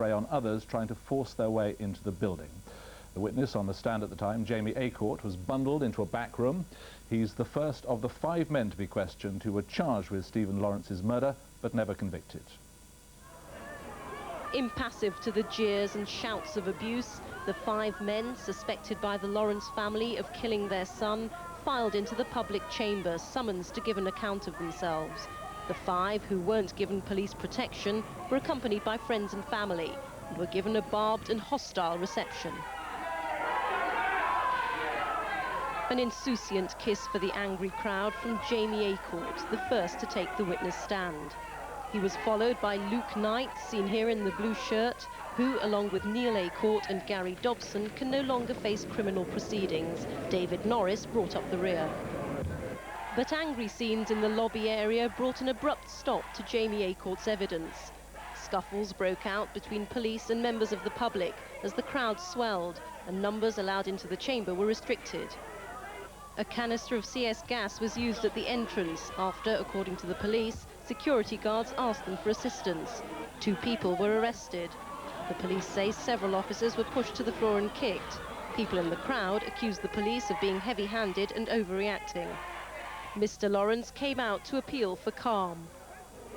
prey on others trying to force their way into the building. The witness on the stand at the time, Jamie Acorte, was bundled into a back room. He's the first of the 5 men to be questioned who were charged with Stephen Lawrence's murder, but never convicted. Impassive to the jeers and shouts of abuse, the 5 men suspected by the Lawrence family of killing their son filed into the public chamber, summons to give an account of themselves. The 5 who weren't given police protection were accompanied by friends and family and were given a barbed and hostile reception. An insouciant kiss for the angry crowd from Jamie Acorte, the first to take the witness stand. He was followed by Luke Knight, seen here in the blue shirt, who, along with Neil Acorte and Gary Dobson, can no longer face criminal proceedings. David Norris brought up the rear. But angry scenes in the lobby area brought an abrupt stop to Jamie Acorte's evidence. Scuffles broke out between police and members of the public as the crowd swelled and numbers allowed into the chamber were restricted. A canister of CS gas was used at the entrance after, according to the police, security guards asked them for assistance. 2 people were arrested. The police say several officers were pushed to the floor and kicked. People in the crowd accused the police of being heavy-handed and overreacting. Mr. Lawrence came out to appeal for calm.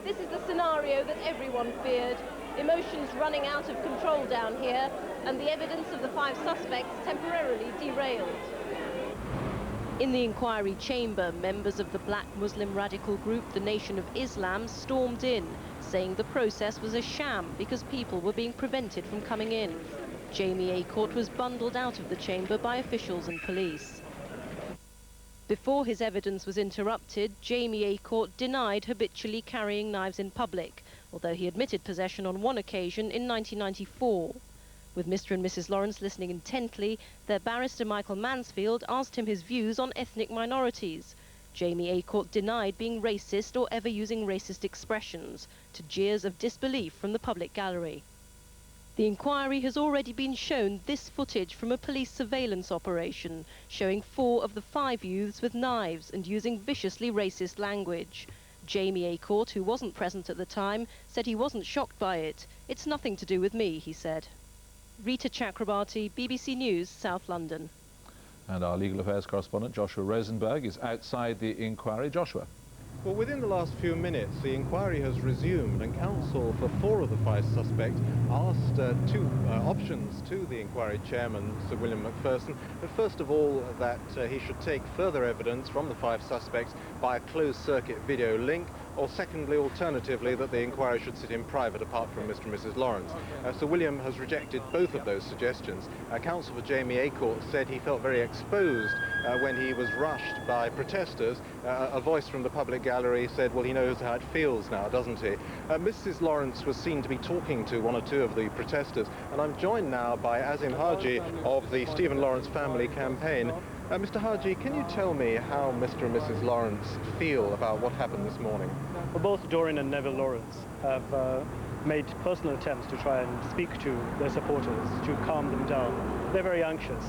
This is the scenario that everyone feared. Emotions running out of control down here, and the evidence of the 5 suspects temporarily derailed. In the inquiry chamber, members of the black Muslim radical group, the Nation of Islam, stormed in, saying the process was a sham because people were being prevented from coming in. Jamie Acorte was bundled out of the chamber by officials and police. Before his evidence was interrupted, Jamie Acorte denied habitually carrying knives in public, although he admitted possession on one occasion in 1994. With Mr. and Mrs. Lawrence listening intently, their barrister Michael Mansfield asked him his views on ethnic minorities. Jamie Acorte denied being racist or ever using racist expressions, to jeers of disbelief from the public gallery. The inquiry has already been shown this footage from a police surveillance operation, showing 4 of the 5 youths with knives and using viciously racist language. Jamie Acorte, who wasn't present at the time, said he wasn't shocked by it. "It's nothing to do with me," he said. Rita Chakrabarti, BBC News, South London. And our legal affairs correspondent Joshua Rosenberg is outside the inquiry. Joshua. Well, within the last few minutes, the inquiry has resumed, and counsel for 4 of the 5 suspects asked 2 options to the inquiry chairman, Sir William Macpherson. But first of all, that he should take further evidence from the 5 suspects by a closed-circuit video link, or secondly, alternatively, that the inquiry should sit in private apart from Mr. and Mrs. Lawrence. Sir William has rejected both of those suggestions. Counsel for Jamie Acorte said he felt very exposed when he was rushed by protesters. A voice from the public gallery said, well, he knows how it feels now, doesn't he? Mrs. Lawrence was seen to be talking to 1 or 2 of the protesters, and I'm joined now by Azim Haji of the Stephen Lawrence Family Campaign. Mr. Haji, can you tell me how Mr. and Mrs. Lawrence feel about what happened this morning? Well, both Dorian and Neville Lawrence have made personal attempts to try and speak to their supporters, to calm them down. They're very anxious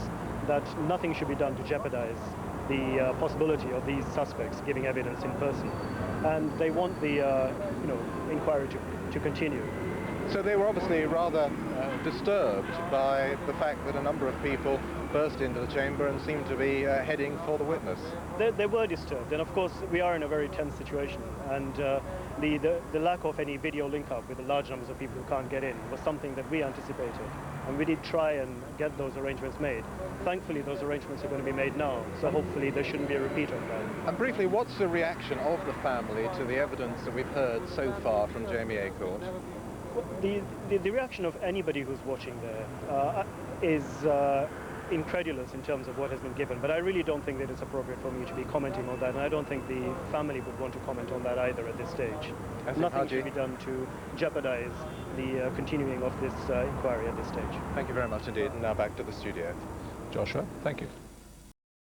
that nothing should be done to jeopardize the possibility of these suspects giving evidence in person. And they want the inquiry to continue. So they were obviously rather disturbed by the fact that a number of people burst into the chamber and seemed to be heading for the witness. They were disturbed, and of course we are in a very tense situation, and the lack of any video link-up with the large numbers of people who can't get in was something that we anticipated, and we did try and get those arrangements made. Thankfully those arrangements are going to be made now, so hopefully there shouldn't be a repeat of that. And briefly, what's the reaction of the family to the evidence that we've heard so far from Jamie Acorte? The reaction of anybody who's watching there is incredulous in terms of what has been given, but I really don't think that it's appropriate for me to be commenting on that, and I don't think the family would want to comment on that either at this stage. Nothing should be done to jeopardize the continuing of this inquiry at this stage. Thank you very much indeed, and now back to the studio. Joshua, thank you.